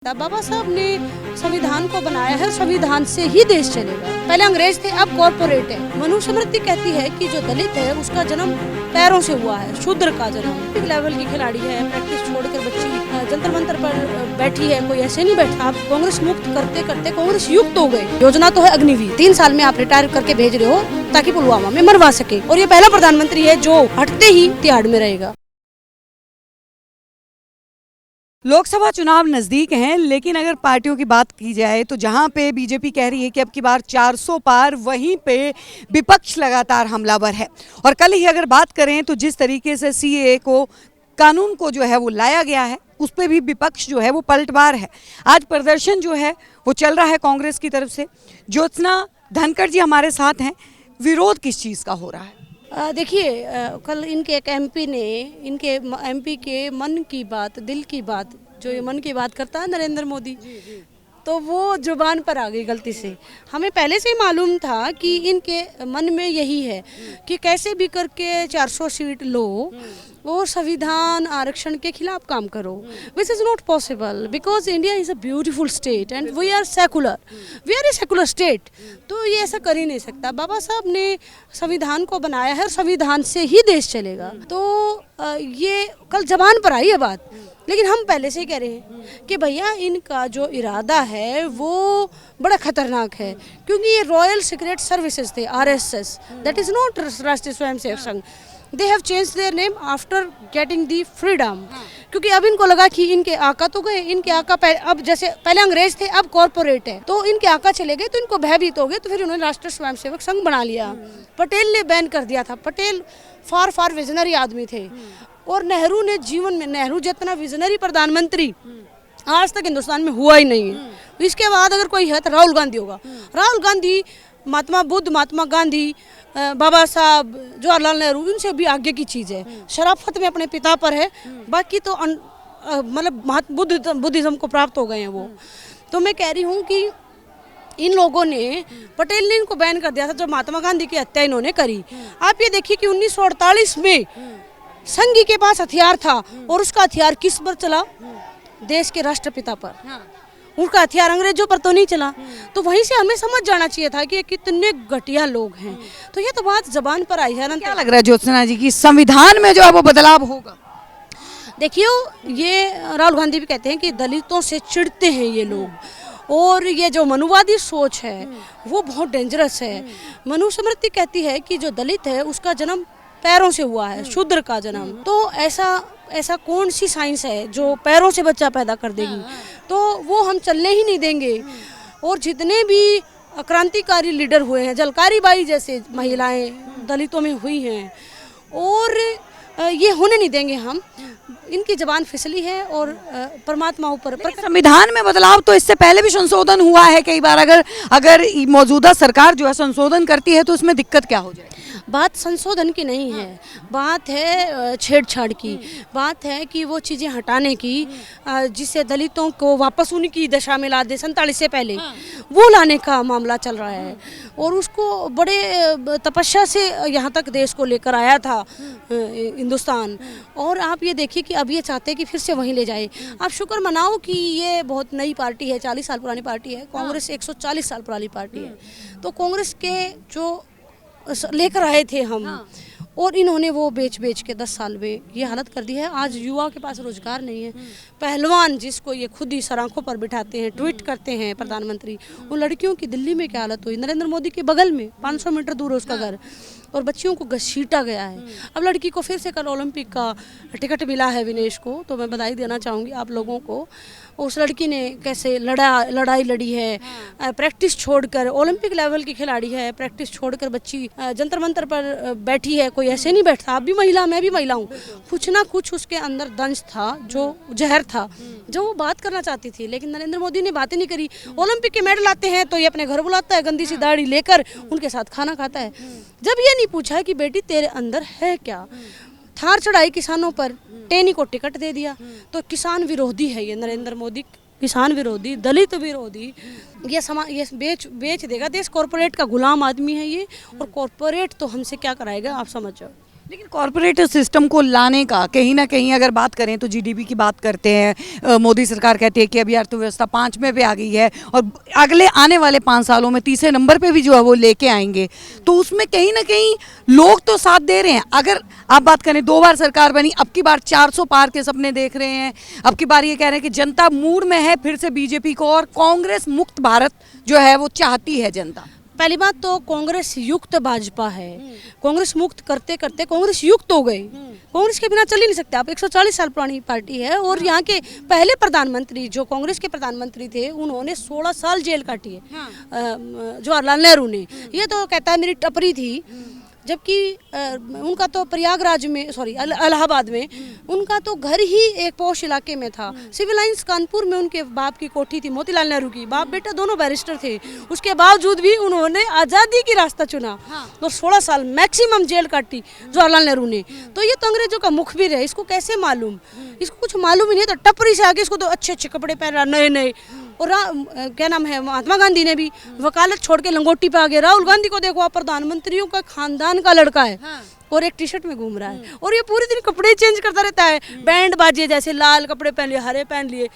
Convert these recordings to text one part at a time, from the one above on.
बाबा साहब ने संविधान को बनाया है, संविधान से ही देश चलेगा। पहले अंग्रेज थे, अब कॉर्पोरेट है। मनुस्मृति कहती है कि जो दलित है उसका जन्म पैरों से हुआ है, शूद्र का जन्म। एक लेवल की खिलाड़ी है, प्रैक्टिस छोड़कर बच्ची जंतर मंतर पर बैठी है, कोई ऐसे नहीं बैठा। आप कांग्रेस मुक्त करते करते कांग्रेस युक्त हो गए। योजना तो है अग्निवीर, 3 साल में आप रिटायर करके भेज रहे हो ताकि पुलवामा में मरवा सके। और ये पहला प्रधानमंत्री है जो हटते ही तिहाड़ में रहेगा। लोकसभा चुनाव नजदीक हैं, लेकिन अगर पार्टियों की बात की जाए तो जहां पे बीजेपी कह रही है कि अब की बार 400 पार, वहीं पे विपक्ष लगातार हमलावर है। और कल ही अगर बात करें तो जिस तरीके से सीएए को कानून को जो है वो लाया गया है, उस पर भी विपक्ष जो है वो पलटवार है। आज प्रदर्शन जो है वो चल रहा है कांग्रेस की तरफ से। ज्योत्सना धनखड़ जी हमारे साथ हैं। विरोध किस चीज़ का हो रहा है? देखिए, कल इनके एक एमपी ने इनके एमपी के मन की बात, दिल की बात, जो ये मन की बात करता है नरेंद्र मोदी, तो वो जुबान पर आ गई गलती से। हमें पहले से ही मालूम था कि इनके मन में यही है कि कैसे भी करके 400 सीट लो और संविधान आरक्षण के खिलाफ काम करो। Which is not possible because India is a beautiful state and we are secular, we are a secular state. तो ये ऐसा कर ही नहीं सकता। बाबा साहब ने संविधान को बनाया है, संविधान से ही देश चलेगा। तो ये कल जबान पर आई है बात, लेकिन हम पहले से ही कह रहे हैं कि भैया इनका जो इरादा है वो बड़ा खतरनाक है, क्योंकि ये रॉयल सीक्रेट सर्विसेज थे, RSS, दैट इज़ नॉट राष्ट्रीय Swayamsevak Sangh. They have changed their name after getting the freedom, क्योंकि अब इनको लगा कि इनके आका तो गए, इनके आका अब जैसे पहले अंग्रेज थे, अब कॉर्पोरेट है, तो इनके आका चले गए तो इनको भयभीत हो गए, तो फिर उन्होंने राष्ट्रीय स्वयंसेवक संघ बना लिया। पटेल ने बैन कर दिया था। पटेल फार विजनरी आदमी थे, और नेहरू ने जीवन में, नेहरू जितना विजनरी प्रधानमंत्री आज तक हिंदुस्तान में हुआ ही नहीं है। इसके बाद अगर कोई है तो राहुल गांधी होगा। राहुल गांधी, महात्मा बुद्ध, महात्मा गांधी, बाबा साहब, जवाहरलाल नेहरू, इनसे भी आगे की चीज़ है। शराफत में अपने पिता पर है, बाकी तो मतलब बुद्धिज्म को प्राप्त हो गए हैं वो। तो मैं कह रही हूँ कि इन लोगों ने, पटेल ने इनको बैन कर दिया था, जो महात्मा गांधी की हत्या इन्होंने करी। आप ये देखिए कि 1948 में संघी के पास हथियार था, और उसका हथियार किस पर चला? देश के राष्ट्रपिता पर। उनका हथियार अंग्रेजों पर तो नहीं चला। तो वहीं से हमें समझ जाना चाहिए था कि कितने घटिया लोग हैं। तो ये तो बात जबान पर आई है ना। क्या लग रहा है ज्योत्सना जी की संविधान में जो है वो बदलाव होगा? देखिए, ये राहुल गांधी भी कहते हैं कि दलितों से चिढ़ते हैं ये लोग, और ये जो मनुवादी सोच है वो बहुत डेंजरस है। मनुस्मृति कहती है कि जो दलित है उसका जन्म पैरों से हुआ है, शूद्र का जन्म। तो ऐसा कौन सी साइंस है जो पैरों से बच्चा पैदा कर देगी? तो वो हम चलने ही नहीं देंगे। और जितने भी क्रांतिकारी लीडर हुए हैं, झलकारी बाई जैसे महिलाएं दलितों में हुई हैं, और ये होने नहीं देंगे हम। इनकी जबान फिसली है, और परमात्मा ऊपर। संविधान में बदलाव तो इससे पहले भी संशोधन हुआ है कई बार। अगर मौजूदा सरकार जो है संशोधन करती है तो उसमें दिक्कत क्या हो जाए? बात संशोधन की नहीं है, बात है छेड़छाड़ की। बात है कि वो चीज़ें हटाने की जिससे दलितों को वापस उनकी दशा में ला दे, 47 से पहले वो लाने का मामला चल रहा है। और उसको बड़े तपस्या से यहाँ तक देश को लेकर आया था हिंदुस्तान। और आप ये देखिए कि अब ये चाहते हैं कि फिर से वहीं ले जाए। आप शुक्र मनाओ कि ये बहुत नई पार्टी है, 40 साल पुरानी पार्टी है। कांग्रेस 140 साल पुरानी पार्टी है। तो कांग्रेस के जो लेकर आए थे हम, और इन्होंने वो बेच के 10 साल में ये हालत कर दी है। आज युवा के पास रोजगार नहीं है। पहलवान जिसको ये खुद ही सराखों पर बिठाते हैं, ट्वीट करते हैं प्रधानमंत्री, उन लड़कियों की दिल्ली में क्या हालत हुई? नरेंद्र मोदी के बगल में 500 मीटर दूर है उसका घर, और बच्चियों को घसीटा गया है। अब लड़की को फिर से कल ओलंपिक का टिकट मिला है विनेश को, तो मैं बधाई देना चाहूँगी आप लोगों को। उस लड़की ने कैसे लड़ाई लड़ी है, प्रैक्टिस छोड़कर, ओलंपिक लेवल की खिलाड़ी है, प्रैक्टिस छोड़कर बच्ची जंतर मंतर पर बैठी है। कोई ऐसे नहीं बैठता। आप भी महिला, मैं भी महिला हूँ। कुछ ना कुछ उसके अंदर दंश था, जो जहर था, जो वो बात करना चाहती थी, लेकिन नरेंद्र मोदी ने बातें नहीं करी। ओलंपिक के मेडल आते हैं तो ये अपने घर बुलाता है, गंदी सी दाढ़ी लेकर उनके साथ खाना खाता है। जब ये नहीं पूछा है कि बेटी तेरे अंदर है क्या। थार चढ़ाई किसानों पर, टेनी को टिकट दे दिया। तो किसान विरोधी है ये नरेंद्र मोदी, किसान विरोधी, दलित विरोधी। ये बेच देगा देश। कॉर्पोरेट का गुलाम आदमी है ये, और कॉर्पोरेट तो हमसे क्या कराएगा, आप समझ जाओ। लेकिन कॉरपोरेट सिस्टम को लाने का कहीं ना कहीं अगर बात करें तो जीडीपी की बात करते हैं, मोदी सरकार कहती है कि अभी अर्थव्यवस्था 5वें पे आ गई है और अगले आने वाले 5 सालों में तीसरे नंबर पे भी जो है वो लेके आएंगे, तो उसमें कहीं ना कहीं लोग तो साथ दे रहे हैं। अगर आप बात करें 2 बार सरकार बनी, अब की बार 400 पार के सपने देख रहे हैं, अब की बार ये कह रहे हैं कि जनता मूड में है फिर से बीजेपी को, और कांग्रेस मुक्त भारत जो है वो चाहती है जनता। पहली बात तो कांग्रेस युक्त भाजपा है, कांग्रेस मुक्त करते करते कांग्रेस युक्त हो गई। कांग्रेस के बिना चल ही नहीं सकते आप, 140 साल पुरानी पार्टी है। और यहाँ के पहले प्रधानमंत्री जो कांग्रेस के प्रधानमंत्री थे उन्होंने 16 साल जेल काटी है, जवाहरलाल नेहरू ने। ये तो कहता है मेरी टपरी थी, जबकि उनका तो प्रयागराज में इलाहाबाद में उनका तो घर ही एक पॉश इलाके में था। सिविल लाइंस कानपुर में उनके बाप की कोठी थी, मोतीलाल नेहरू की। बाप बेटा दोनों बैरिस्टर थे, उसके बावजूद भी उन्होंने आज़ादी की रास्ता चुना और 16 साल मैक्सिमम जेल काटी जवाहरलाल नेहरू ने। तो ये तो अंग्रेजों का मुखबिर है, इसको कैसे मालूम, इसको कुछ मालूम ही नहीं। तो टपरी से आगे इसको तो अच्छे अच्छे कपड़े पहन रहा, नए नए। और क्या नाम है, महात्मा गांधी ने भी वकालत छोड़ के लंगोटी पे आ गए। राहुल गांधी को देखो आप, प्रधानमंत्रियों का खानदान का लड़का है और एक टी शर्ट में घूम रहा है और ये पूरे दिन कपड़े चेंज करता रहता है, बैंड बाजे जैसे लाल कपड़े पहन लिए, हरे पहन लिए।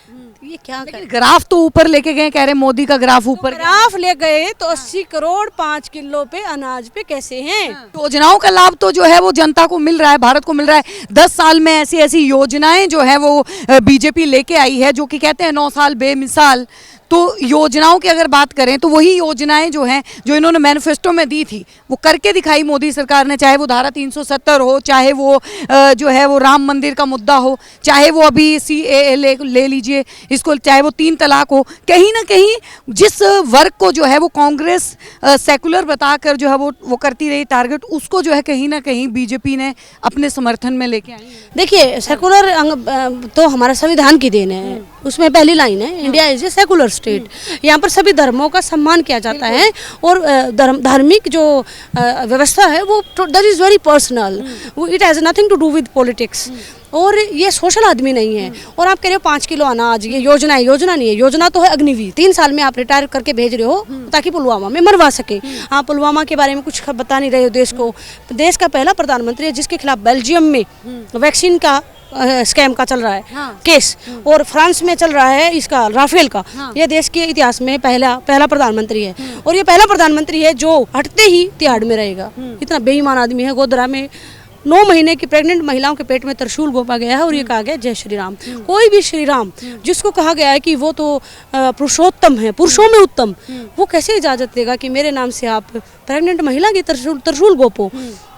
ये क्या कर, ग्राफ तो ऊपर लेके गए, कह रहे मोदी का ग्राफ ऊपर, ग्राफ ले गए तो 80 करोड़ 5 किलो पे अनाज पे कैसे हैं। योजनाओं का लाभ तो जो है वो जनता को मिल रहा है, भारत को मिल रहा है। 10 साल में ऐसी ऐसी योजनाएं जो है वो बीजेपी लेके आई है, जो कि कहते हैं 9 साल बेमिसाल। तो योजनाओं की अगर बात करें तो वही योजनाएं जो हैं जो इन्होंने मैनिफेस्टो में दी थी वो करके दिखाई मोदी सरकार ने, चाहे वो धारा 370 हो, चाहे वो जो है वो राम मंदिर का मुद्दा हो, चाहे वो अभी CAA ले लीजिए इसको, चाहे वो 3 तलाक हो। कहीं ना कहीं जिस वर्ग को जो है वो कांग्रेस सेकुलर बताकर जो है वो करती रही टारगेट, उसको जो है कहीं ना कहीं बीजेपी ने अपने समर्थन में लेके आई। देखिए सेकुलर तो हमारा संविधान की देन है, उसमें पहली लाइन है India is a secular state. यहाँ पर सभी धर्मों का सम्मान किया जाता है और धार्मिक जो व्यवस्था है वो that is very personal, it has nothing to do with politics. और ये सोशल आदमी नहीं है। और आप कह रहे हो 5 किलो अनाज, ये योजना है, योजना नहीं है, योजना तो है अग्निवीर। 3 साल में आप रिटायर करके भेज रहे हो ताकि पुलवामा में मरवा सके। आप पुलवामा के बारे में कुछ बता नहीं रहे हो देश को। देश का पहला प्रधानमंत्री है जिसके खिलाफ बेल्जियम में वैक्सीन का स्कैम का चल रहा है केस, और फ्रांस में चल रहा है इसका राफेल का। ये देश के इतिहास में पहला प्रधानमंत्री है और ये पहला प्रधानमंत्री है जो हटते ही तिहाड़ में रहेगा। इतना बेईमान आदमी है। गोधरा में 9 महीने की प्रेग्नेंट महिलाओं के पेट में त्रिशूल घोंपा गया है और ये कहा गया जय श्री राम। कोई भी श्री राम जिसको कहा गया है कि वो तो पुरुषोत्तम है, पुरुषों में उत्तम, वो कैसे इजाजत देगा कि मेरे नाम से आप प्रेग्नेंट महिला की त्रिशूल घोंपो।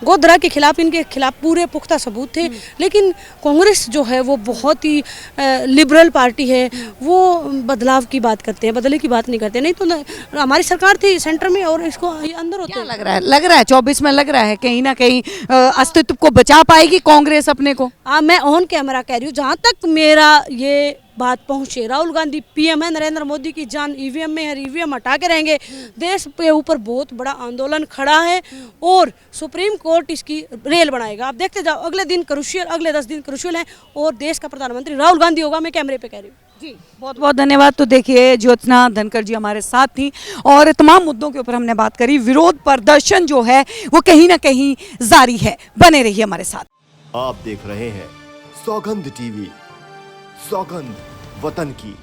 गोधरा के खिलाफ इनके खिलाफ पूरे पुख्ता सबूत थे। लेकिन कांग्रेस जो है वो बहुत ही लिबरल पार्टी है, वो बदलाव की बात करते हैं, बदले की बात नहीं करते। नहीं तो हमारी सरकार थी सेंटर में और इसको अंदर होते लग रहा है 24 में लग रहा है कहीं ना कहीं अस्तित्व को बचा पाएगी कांग्रेस अपने को। मैं ऑन कैमरा कह रही हूँ, जहाँ तक मेरा ये बात पहुंचे, राहुल गांधी PM है, नरेंद्र मोदी की जान EVM में है, EVM हटा के रहेंगे। देश के ऊपर बहुत बड़ा आंदोलन खड़ा है और सुप्रीम कोर्ट इसकी रेल बनाएगा। आप देखते जाओ, अगले दिन क्रूशियल, अगले 10 दिन क्रूशियल हैं और देश का प्रधानमंत्री राहुल गांधी होगा। मैं कैमरे पे कह रही हूँ जी। बहुत बहुत धन्यवाद। तो देखिए ज्योत्सना धनखड़ जी हमारे साथ थी और तमाम मुद्दों के ऊपर हमने बात करी। विरोध प्रदर्शन जो है वो कहीं ना कहीं जारी है। बने रहिए हमारे साथ। आप देख रहे हैं सौगंध TV, सौगंध वतन की।